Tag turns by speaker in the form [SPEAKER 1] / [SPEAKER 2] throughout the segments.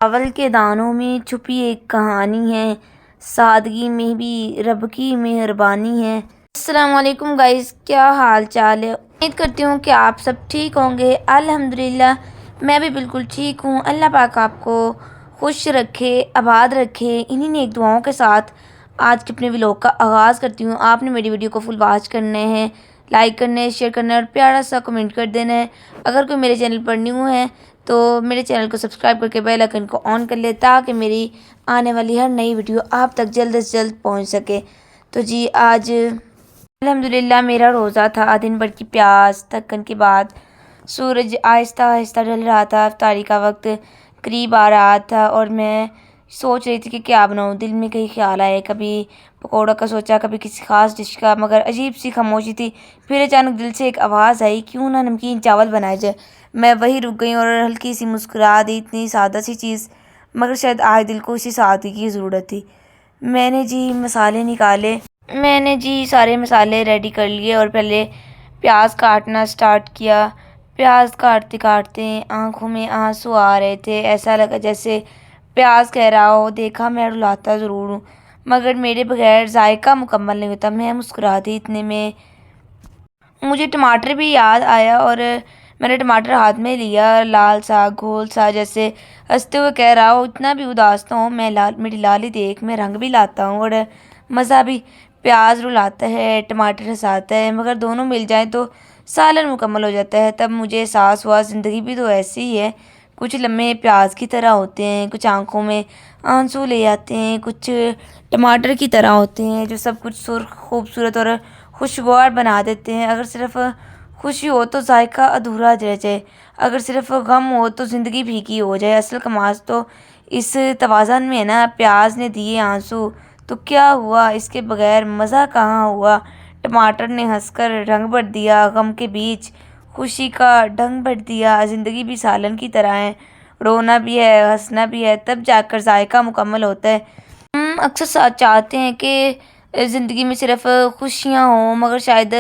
[SPEAKER 1] چاول کے دانوں میں چھپی ایک کہانی ہے، سادگی میں بھی رب کی مہربانی ہے۔ السلام علیکم گائز، کیا حال چال ہے؟ امید کرتی ہوں کہ آپ سب ٹھیک ہوں گے۔ الحمدللہ میں بھی بالکل ٹھیک ہوں۔ اللہ پاک آپ کو خوش رکھے، آباد رکھے۔ انہی نیک دعاؤں کے ساتھ آج کے اپنے ولاگ کا آغاز کرتی ہوں۔ آپ نے میری ویڈیو کو فل واچ کرنا ہے، لائک کرنا ہے، شیئر کرنا ہے اور پیارا سا کمنٹ کر دینا ہے۔ اگر کوئی میرے چینل پر نیو ہے تو میرے چینل کو سبسکرائب کر کے بیل آئیکن کو آن کر لے تاکہ میری آنے والی ہر نئی ویڈیو آپ تک جلد سے جلد پہنچ سکے۔ تو جی آج الحمدللہ میرا روزہ تھا، دن بھر کی پیاس تھکن کے بعد سورج آہستہ آہستہ ڈھل رہا تھا، افطاری کا وقت قریب آ رہا تھا اور میں سوچ رہی تھی کہ کیا بناؤں۔ دل میں کئی خیال آئے، کبھی پکوڑا کا سوچا، کبھی کسی خاص ڈش کا، مگر عجیب سی خاموشی تھی۔ پھر اچانک دل سے ایک آواز آئی، کیوں نہ نمکین چاول بنائے جائے۔ میں وہیں رک گئی اور ہلکی سی مسکرا دی۔ اتنی سادہ سی چیز، مگر شاید آج دل کو اسی سادگی کی ضرورت تھی۔ میں نے سارے مسالے ریڈی کر لیے اور پہلے پیاز کاٹنا سٹارٹ کیا۔ پیاز کاٹتے کاٹتے آنکھوں میں آنسو آ رہے تھے، ایسا لگا جیسے پیاز کہہ رہا ہو، دیکھا میں رلاتا ضرور ہوں مگر میرے بغیر ذائقہ مکمل نہیں ہوتا۔ میں مسکرا دی۔ اتنے میں مجھے ٹماٹر بھی یاد آیا اور میں نے ٹماٹر ہاتھ میں لیا، لال سا گھول سا، جیسے ہنستے ہوئے کہہ رہا ہو اتنا بھی اداس نہ ہو، میری لالی دیکھ، میں رنگ بھی لاتا ہوں اور مزہ بھی۔ پیاز رلاتا ہے، ٹماٹر ہنساتا ہے، مگر دونوں مل جائیں تو سالن مکمل ہو جاتا ہے۔ تب مجھے احساس ہوا زندگی بھی تو ایسی ہی ہے، کچھ لمحے پیاز کی طرح ہوتے ہیں، کچھ آنکھوں میں آنسو لے آتے ہیں، کچھ ٹماٹر کی طرح ہوتے ہیں جو سب کچھ سرخ، خوبصورت اور خوشگوار بنا دیتے ہیں۔ اگر صرف خوشی ہو تو ذائقہ ادھورا رہ جائے، اگر صرف غم ہو تو زندگی پھیکی ہو جائے۔ اصل کمال تو اس توازن میں ہے نا۔ پیاز نے دیے آنسو تو کیا ہوا، اس کے بغیر مزہ کہاں ہوا۔ ٹماٹر نے ہنس کر رنگ بھر دیا، غم کے بیچ خوشی کا ڈھنگ بھر دیا۔ زندگی بھی سالن کی طرح ہے، رونا بھی ہے، ہنسنا بھی ہے، تب جا کر ذائقہ مکمل ہوتا ہے۔ ہم اکثر چاہتے ہیں کہ زندگی میں صرف خوشیاں ہوں، مگر شاید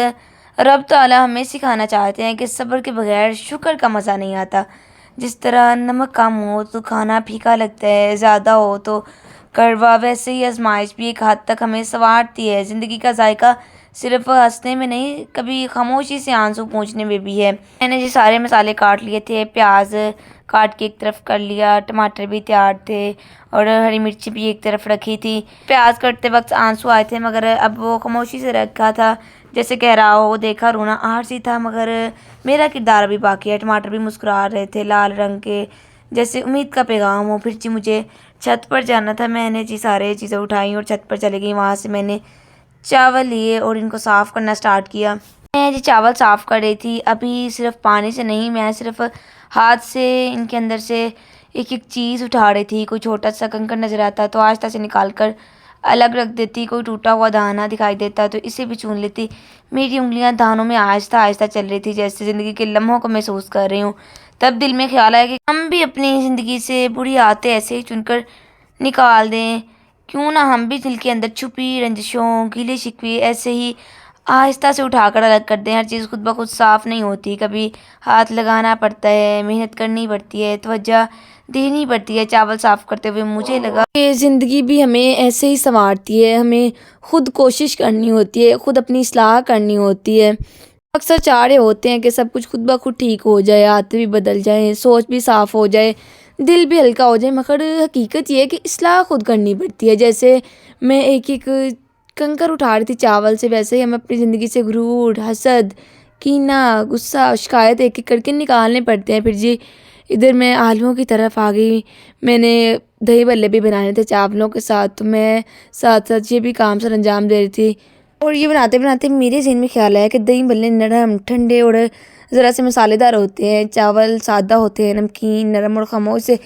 [SPEAKER 1] رب تعالیٰ ہمیں سکھانا چاہتے ہیں کہ صبر کے بغیر شکر کا مزہ نہیں آتا۔ جس طرح نمک کم ہو تو کھانا پھیکا لگتا ہے، زیادہ ہو تو کڑوا، ویسے ہی آزمائش بھی ایک حد تک ہمیں سنوارتی ہے۔ زندگی کا ذائقہ صرف ہنسنے میں نہیں، کبھی خاموشی سے آنسو پونچھنے میں بھی ہے۔ میں نے سارے مسالے کاٹ لیے تھے، پیاز کاٹ کے ایک طرف کر لیا، ٹماٹر بھی تیار تھے اور ہری مرچی بھی ایک طرف رکھی تھی۔ پیاز کٹتے وقت آنسو آئے تھے مگر اب وہ خاموشی سے رکھا تھا، جیسے کہہ رہا ہو، دیکھا رونا عارضی تھا مگر میرا کردار ابھی باقی ہے۔ ٹماٹر بھی مسکرا رہے تھے، لال رنگ کے، جیسے امید کا پیغام ہو۔ پھر مجھے چھت پر جانا تھا، میں نے سارے چیزیں اٹھائیں اور چھت پر چلے گئی۔ وہاں سے میں نے چاول لیے اور ان کو صاف کرنا سٹارٹ کیا۔ میں چاول صاف کر رہی تھی، ابھی صرف پانی سے نہیں، میں صرف ہاتھ سے ان کے اندر سے ایک ایک چیز اٹھا رہی تھی۔ کوئی چھوٹا سا کنکر نظر آتا تو آہستہ سے نکال کر الگ رکھ دیتی، کوئی ٹوٹا ہوا دانا دکھائی دیتا تو اسے بھی چون لیتی۔ میری انگلیاں دانوں میں آہستہ آہستہ چل رہی تھی، جیسے زندگی کے لمحوں کو محسوس کر رہی ہوں۔ تب دل میں خیال آیا کہ ہم بھی اپنی زندگی سے بری عادتیں ایسے ہی چن کر نکال دیں، کیوں نہ ہم بھی دل کے اندر چھپی رنجشوں، گیلے شکوے ایسے ہی آہستہ سے اٹھا کر الگ کر دیں۔ ہر چیز خود بخود صاف نہیں ہوتی، کبھی ہاتھ لگانا پڑتا ہے، محنت کرنی پڑتی ہے، توجہ دینی پڑتی ہے۔ چاول صاف کرتے ہوئے مجھے لگا کہ زندگی بھی ہمیں ایسے ہی سنوارتی ہے، ہمیں خود کوشش کرنی ہوتی ہے، خود اپنی اصلاح کرنی ہوتی ہے۔ اکثر چاہ رہے ہوتے ہیں کہ سب کچھ خود بخود ٹھیک ہو جائے، عادتیں بھی بدل جائیں، سوچ بھی صاف ہو جائے، دل بھی ہلکا ہو جائے، مگر حقیقت یہ ہے کہ اصلاح خود کرنی پڑتی ہے۔ جیسے میں ایک ایک کنکر اٹھا رہی تھی چاول سے، ویسے ہی ہم اپنی زندگی سے غرور، حسد، کینہ، غصہ، شکایت ایک ایک کر کے نکالنے پڑتے ہیں۔ پھر جی ادھر میں آلوؤں کی طرف آ گئی۔ میں نے دہی بھلے بھی بنانے تھے چاولوں کے ساتھ، تو میں ساتھ ساتھ یہ بھی کام سر انجام دے رہی تھی۔ اور یہ بناتے بناتے میرے ذہن میں خیال آیا کہ دہی بھلے نرم، ٹھنڈے اور ذرا سے مسالے دار ہوتے ہیں، چاول سادہ ہوتے ہیں، نمکین، نرم اور خاموش سے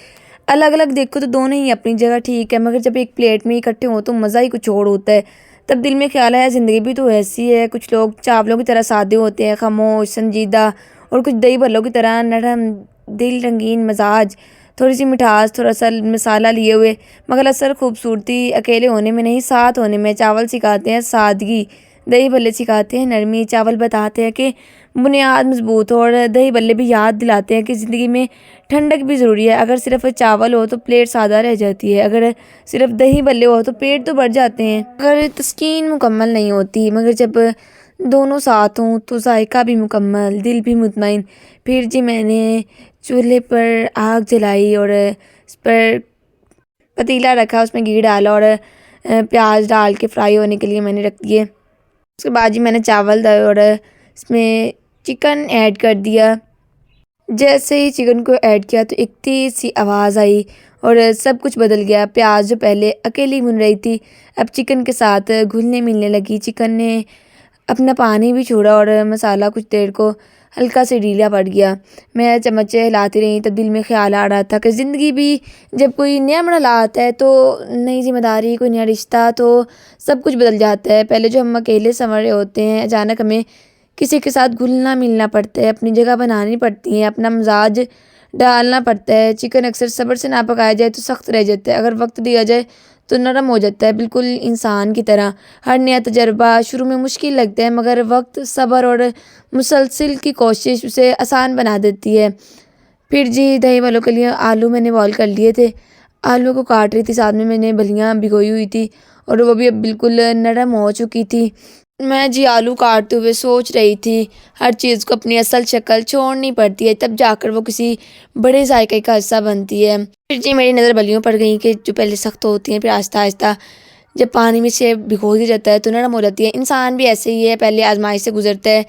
[SPEAKER 1] الگ الگ دیکھو تو دونوں ہی اپنی جگہ ٹھیک ہے، مگر جب ایک پلیٹ میں اکٹھے ہوں تو مزہ ہی کچھ اور ہوتا ہے۔ تب دل میں خیال آیا زندگی بھی تو ایسی ہے، کچھ لوگ چاولوں کی طرح سادے ہوتے ہیں، خاموش، سنجیدہ، اور کچھ دہی بھلوں کی طرح نرم دل، رنگین مزاج، تھوڑی سی مٹھاس، تھوڑا سا مسالہ لیے ہوئے، مگر اصل خوبصورتی اکیلے ہونے میں نہیں، ساتھ ہونے میں۔ چاول سکھاتے ہیں سادگی، دہی بھلے سکھاتے ہیں نرمی، چاول بتاتے ہیں کہ بنیاد مضبوط ہو، اور دہی بھلے بھی یاد دلاتے ہیں کہ زندگی میں ٹھنڈک بھی ضروری ہے۔ اگر صرف چاول ہو تو پلیٹ سادہ رہ جاتی ہے، اگر صرف دہی بھلے ہو تو پیٹ تو بھر جاتے ہیں، اگر تسکین مکمل نہیں ہوتی، مگر جب دونوں ساتھ ہوں تو ذائقہ بھی مکمل، دل بھی مطمئن۔ پھر جی میں نے چولہے پر آگ جلائی اور اس پر پتیلا رکھا، اس میں گھی ڈالا اور پیاز ڈال کے فرائی ہونے کے لیے میں نے رکھ دیے۔ اس کے بعد جی میں نے چاول ڈالے اور اس میں چکن ایڈ کر دیا۔ جیسے ہی چکن کو ایڈ کیا تو ایک تیز سی آواز آئی اور سب کچھ بدل گیا۔ پیاز جو پہلے اکیلی بھن رہی تھی اب چکن کے ساتھ گھلنے ملنے لگی، چکن نے اپنا پانی بھی چھوڑا اور مسالہ کچھ دیر کو ہلکا سے ڈھیلا پڑ گیا۔ میں چمچ ہلاتی رہی، تب دل میں خیال آ رہا تھا کہ زندگی بھی جب کوئی نیا مرحلہ آتا ہے تو نئی ذمہ داری، کوئی نیا رشتہ، تو سب کچھ بدل جاتا ہے۔ پہلے جو ہم اکیلے سنور رہے ہوتے ہیں، اچانک ہمیں کسی کے ساتھ گھلنا ملنا پڑتا ہے، اپنی جگہ بنانی پڑتی ہے، اپنا مزاج ڈالنا پڑتا ہے۔ چکن اکثر صبر سے نہ پکایا جائے تو سخت رہ جاتا ہے، اگر وقت دیا جائے تو نرم ہو جاتا ہے، بالکل انسان کی طرح۔ ہر نیا تجربہ شروع میں مشکل لگتا ہے، مگر وقت، صبر اور مسلسل کی کوشش اسے آسان بنا دیتی ہے۔ پھر جی دہی بھلوں کے لیے آلو میں نے بوائل کر لیے تھے، آلو کو کاٹ رہی تھی، ساتھ میں نے بھلیاں بھگوئی ہوئی تھی اور وہ بھی اب بالکل نرم ہو چکی تھی۔ میں جی آلو کاٹتے ہوئے سوچ رہی تھی ہر چیز کو اپنی اصل شکل چھوڑنی پڑتی ہے، تب جا کر وہ کسی بڑے ذائقے کا حصہ بنتی ہے۔ پھر جی میری نظر بھلیوں پڑ گئیں کہ جو پہلے سخت ہوتی ہیں پھر آہستہ آہستہ جب پانی میں سے بھگو دیا جاتا ہے تو نرم ہو جاتی ہے۔ انسان بھی ایسے ہی ہے، پہلے آزمائش سے گزرتا ہے،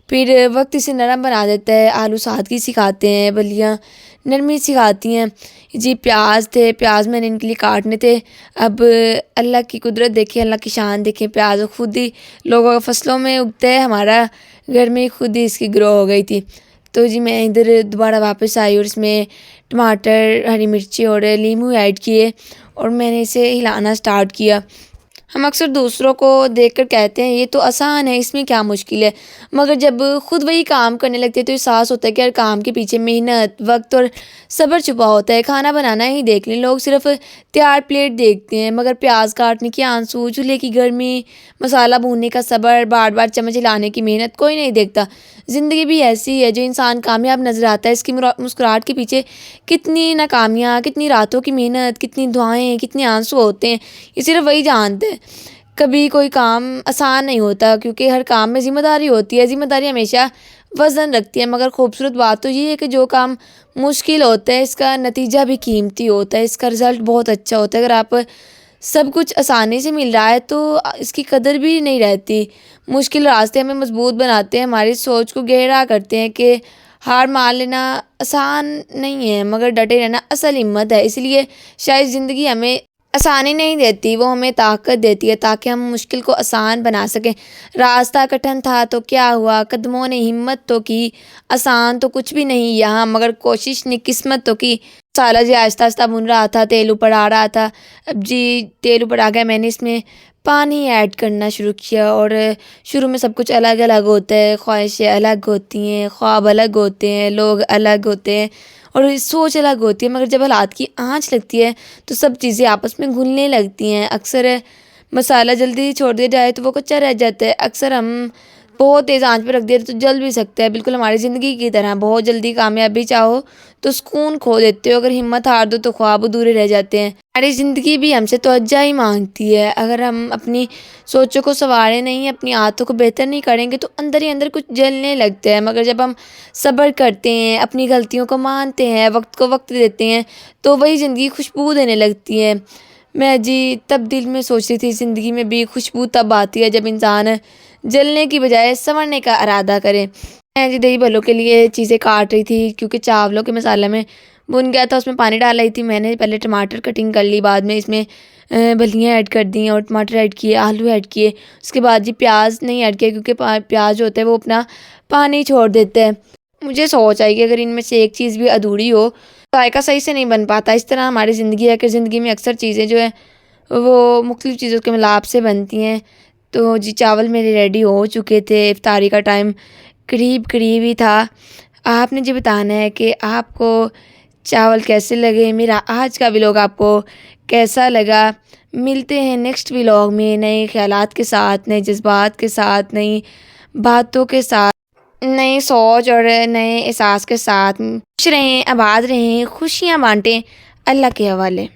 [SPEAKER 1] پھر وقت اسے نرم بنا دیتا ہے۔ آلو سادگی سکھاتے ہیں، بھلیاں نرمی سکھاتی ہیں۔ جی پیاز تھے، پیاز میں نے ان کے لیے کاٹنے تھے۔ اب اللہ کی قدرت دیکھیں، اللہ کی شان دیکھیں، پیاز خود ہی لوگوں کے فصلوں میں اگتا ہے، ہمارا گھر میں خود ہی اس کی گرو ہو گئی تھی۔ تو جی میں ادھر دوبارہ واپس آئی اور اس میں ٹماٹر، ہری مرچی اور لیموں ایڈ کیے اور میں نے اسے ہلانا سٹارٹ کیا۔ ہم اکثر دوسروں کو دیکھ کر کہتے ہیں یہ تو آسان ہے، اس میں کیا مشکل ہے، مگر جب خود وہی کام کرنے لگتے ہیں تو احساس ہوتا ہے کہ ہر کام کے پیچھے محنت، وقت اور صبر چھپا ہوتا ہے۔ کھانا بنانا ہی دیکھ لیں، لوگ صرف تیار پلیٹ دیکھتے ہیں، مگر پیاز کاٹنے کی آنسو، چولہے کی گرمی، مسالہ بھوننے کا صبر، بار بار چمچ ہلانے کی محنت کوئی نہیں دیکھتا۔ زندگی بھی ایسی ہے، جو انسان کامیاب نظر آتا ہے اس کی مسکراہٹ کے پیچھے کتنی ناکامیاں، کتنی راتوں کی محنت، کتنی دعائیں، کتنے آنسو ہوتے ہیں، یہ صرف وہی جانتے ہیں۔ کبھی کوئی کام آسان نہیں ہوتا کیونکہ ہر کام میں ذمہ داری ہوتی ہے، ذمہ داری ہمیشہ وزن رکھتی ہے، مگر خوبصورت بات تو یہ ہے کہ جو کام مشکل ہوتا ہے اس کا نتیجہ بھی قیمتی ہوتا ہے، اس کا رزلٹ بہت اچھا ہوتا ہے۔ اگر آپ سب کچھ آسانی سے مل رہا ہے تو اس کی قدر بھی نہیں رہتی۔ مشکل راستے ہمیں مضبوط بناتے ہیں، ہماری سوچ کو گہرا کرتے ہیں کہ ہار مان لینا آسان نہیں ہے، مگر ڈٹے رہنا اصل ہمت ہے۔ اس لیے شاید زندگی ہمیں آسانی نہیں دیتی، وہ ہمیں طاقت دیتی ہے تاکہ ہم مشکل کو آسان بنا سکیں۔ راستہ کٹھن تھا تو کیا ہوا، قدموں نے ہمت تو کی، آسان تو کچھ بھی نہیں یہاں، مگر کوشش نے قسمت تو کی۔ مسالہ جی آہستہ آہستہ بن رہا تھا، تیل اوپر آ رہا تھا۔ اب جی تیل اوپر آ گیا، میں نے اس میں پانی ایڈ کرنا شروع کیا، اور شروع میں سب کچھ الگ الگ ہوتا ہے، خواہشیں الگ ہوتی ہیں، خواب الگ ہوتے ہیں، لوگ الگ ہوتے ہیں اور سوچ الگ ہوتی ہے، مگر جب حالات کی آنچ لگتی ہے تو سب چیزیں آپس میں گھلنے لگتی ہیں۔ اکثر مسالہ جلدی چھوڑ دیا جائے تو وہ کچا رہ جاتا ہے، اکثر ہم بہت تیز آنچ پہ رکھ دیا تو جل بھی سکتا ہے، بالکل ہماری زندگی کی طرح۔ بہت جلدی کامیابی چاہو تو سکون کھو دیتے ہو، اگر ہمت ہار دو تو خواب ادھورے رہ جاتے ہیں۔ ہماری زندگی بھی ہم سے توجہ ہی مانگتی ہے، اگر ہم اپنی سوچوں کو سنوارے نہیں، اپنی عادتوں کو بہتر نہیں کریں گے تو اندر ہی اندر کچھ جلنے لگتا ہے، مگر جب ہم صبر کرتے ہیں، اپنی غلطیوں کو مانتے ہیں، وقت کو وقت دیتے ہیں تو وہی زندگی خوشبو دینے لگتی ہے۔ میں جی تب دل میں سوچتی تھی زندگی میں بھی خوشبو تب آتی ہے جب انسان جلنے کی بجائے سنورنے کا ارادہ کرے۔ میں جی دہی بھلوں کے لیے چیزیں کاٹ رہی تھی کیونکہ چاولوں کے مسالے میں بن گیا تھا، اس میں پانی ڈال رہی تھی۔ میں نے پہلے ٹماٹر کٹنگ کر لی، بعد میں اس میں بھلیاں ایڈ کر دیں اور ٹماٹر ایڈ کیے، آلو ایڈ کیے۔ اس کے بعد جی پیاز نہیں ایڈ کیا کیونکہ پیاز جو ہوتا ہے وہ اپنا پانی چھوڑ دیتا ہے۔ مجھے سوچ آئی کہ اگر ان میں سے ایک چیز بھی ادھوری ہو ذائقہ صحیح سے نہیں بن پاتا۔ اس طرح ہماری زندگی ہے کہ زندگی میں اکثر چیزیں جو ہیں وہ مختلف چیزوں کے ملاپ سے بنتی ہیں۔ تو جی چاول میرے ریڈی ہو چکے تھے، افطاری کا ٹائم قریب ہی تھا۔ آپ نے جی بتانا ہے کہ آپ کو چاول کیسے لگے، میرا آج کا ولاگ آپ کو کیسا لگا۔ ملتے ہیں نیکسٹ ولاگ میں نئے خیالات کے ساتھ، نئے جذبات کے ساتھ، نئی باتوں کے ساتھ، نئی سوچ اور نئے احساس کے ساتھ۔ خوش رہیں، آباد رہیں، خوشیاں بانٹیں۔ اللہ کے حوالے۔